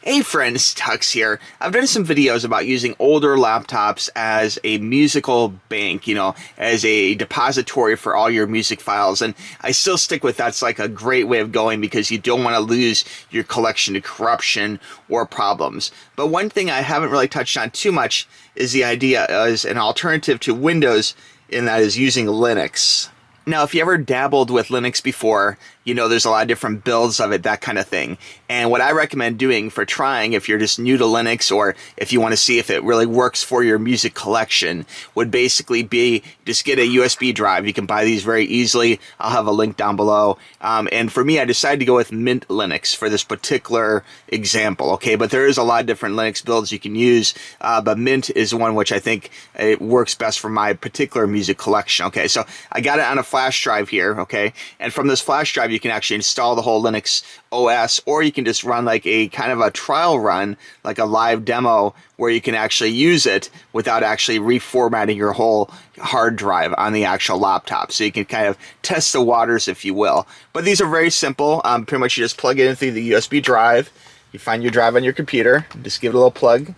Hey friends, TUXX here. I've done some videos about using older laptops as a musical bank, as a depository for all your music files. And I still stick with that's like a great way of going because you don't want to lose your collection to corruption or problems. But one thing I haven't really touched on too much is the idea as an alternative to Windows, and that is using Linux. Now, if you ever dabbled with Linux before, there's a lot of different builds of it, that kind of thing. And what I recommend doing for trying, if you're just new to Linux or if you want to see if it really works for your music collection, would basically be just get a USB drive. You can buy these very easily. I'll have a link down below. And for me, I decided to go with Mint Linux for this particular example, okay? But there is a lot of different Linux builds you can use, but Mint is one which I think it works best for my particular music collection, okay? So I got it on a flash drive here, okay? And from this flash drive, you can actually install the whole Linux OS, or you can just run like a kind of a trial run, like a live demo where you can actually use it without actually reformatting your whole hard drive on the actual laptop. So you can kind of test the waters, if you will. But these are very simple. Pretty much you just plug it in through the USB drive. You find your drive on your computer, just give it a little plug,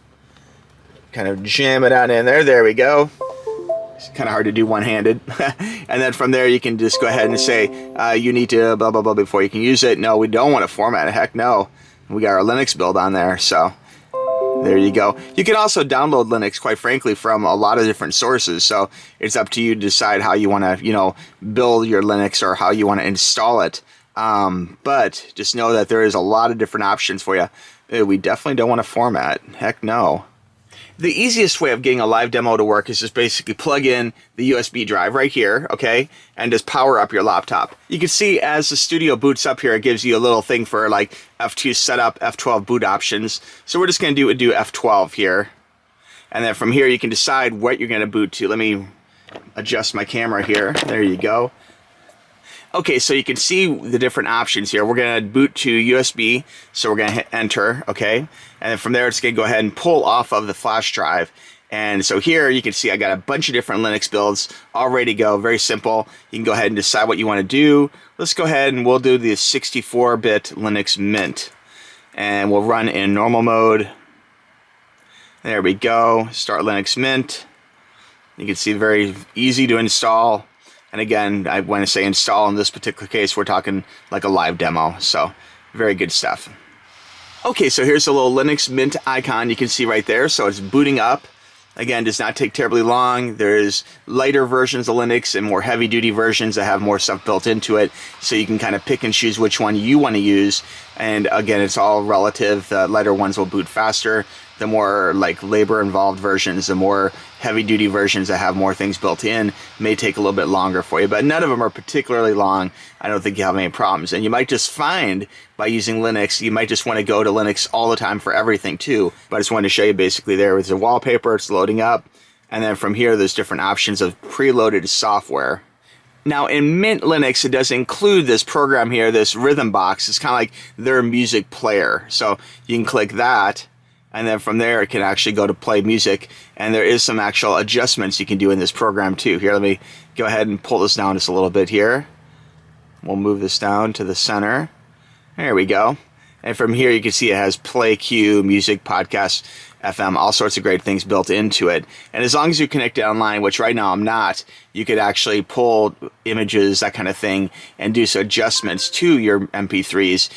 kind of jam it on in there. There we go. It's kind of hard to do one-handed. And then from there, you can just go ahead and say, you need to blah, blah, blah before you can use it. No, we don't want to format it. Heck no. We got our Linux build on there. So there you go. You can also download Linux, quite frankly, from a lot of different sources. So it's up to you to decide how you want to, build your Linux or how you want to install it. But just know that there is a lot of different options for you. We definitely don't want to format. Heck no. The easiest way of getting a live demo to work is just basically plug in the USB drive right here, okay, and just power up your laptop. You can see as the studio boots up here, it gives you a little thing for like F2 setup, F12 boot options. So we're just going to do F12 here. And then from here, you can decide what you're going to boot to. Let me adjust my camera here. There you go. Okay, so you can see the different options here. We're going to boot to USB, so we're going to hit enter, okay? And then from there, it's going to go ahead and pull off of the flash drive. And so here, you can see I got a bunch of different Linux builds all ready to go. Very simple. You can go ahead and decide what you want to do. Let's go ahead and we'll do the 64-bit Linux Mint. And we'll run in normal mode. There we go. Start Linux Mint. You can see very easy to install. And again, I want to say install in this particular case, we're talking like a live demo. So very good stuff. Okay, so here's a little Linux Mint icon you can see right there. So it's booting up. Again, does not take terribly long. There's lighter versions of Linux and more heavy-duty versions that have more stuff built into it. So you can kind of pick and choose which one you want to use. And again, it's all relative. The lighter ones will boot faster. The more like labor-involved versions, the more heavy-duty versions that have more things built in may take a little bit longer for you. But none of them are particularly long. I don't think you have any problems. And you might just find by using Linux, you might just want to go to Linux all the time for everything too. But I just wanted to show you basically there with the wallpaper, it's loading up. And then from here, there's different options of preloaded software. Now, in Mint Linux, it does include this program here, this Rhythm Box. It's kind of like their music player. So you can click that. And then from there, it can actually go to play music. And there is some actual adjustments you can do in this program too. Here, let me go ahead and pull this down just a little bit here. We'll move this down to the center. There we go. And from here, you can see it has play, queue, music, podcast, FM, all sorts of great things built into it. And as long as you connect it online, which right now I'm not, you could actually pull images, that kind of thing, and do some adjustments to your MP3s,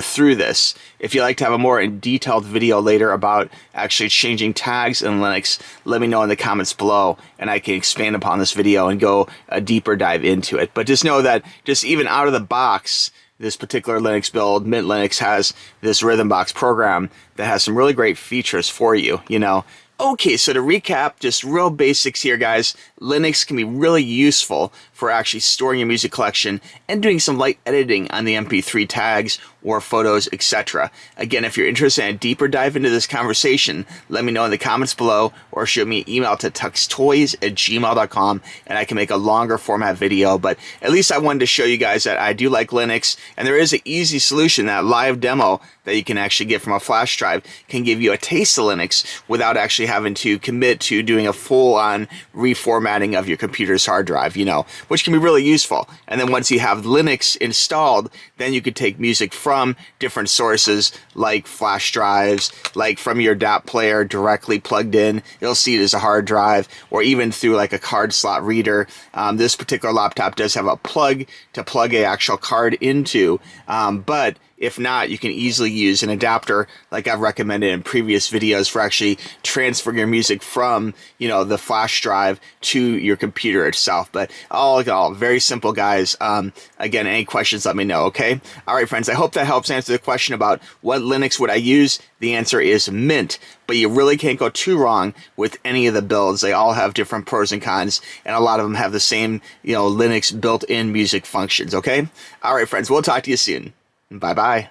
through this. If you'd like to have a more detailed video later about actually changing tags in Linux, let me know in the comments below, and I can expand upon this video and go a deeper dive into it. But just know that just even out of the box, this particular Linux build, Mint Linux, has this Rhythm Box program that has some really great features for you, Okay, so to recap, just real basics here, guys. Linux can be really useful for actually storing your music collection and doing some light editing on the MP3 tags or photos, etc. Again, if you're interested in a deeper dive into this conversation, let me know in the comments below or shoot me an email to tuxtoys@gmail.com and I can make a longer format video. But at least I wanted to show you guys that I do like Linux, and there is an easy solution. That live demo that you can actually get from a flash drive can give you a taste of Linux without actually having to commit to doing a full-on reformatting of your computer's hard drive, which can be really useful. And then once you have Linux installed, then you could take music from different sources like flash drives, like from your DAP player directly plugged in. You'll see it as a hard drive, or even through like a card slot reader. This particular laptop does have a plug to plug an actual card into, but if not, you can easily use an adapter like I've recommended in previous videos for actually transferring your music from, the flash drive to your computer itself. But all in all, very simple, guys. Again, any questions, let me know, okay? All right, friends, I hope that helps answer the question about what Linux would I use. The answer is Mint, but you really can't go too wrong with any of the builds. They all have different pros and cons, and a lot of them have the same, Linux built-in music functions, okay? All right, friends, we'll talk to you soon. Bye-bye.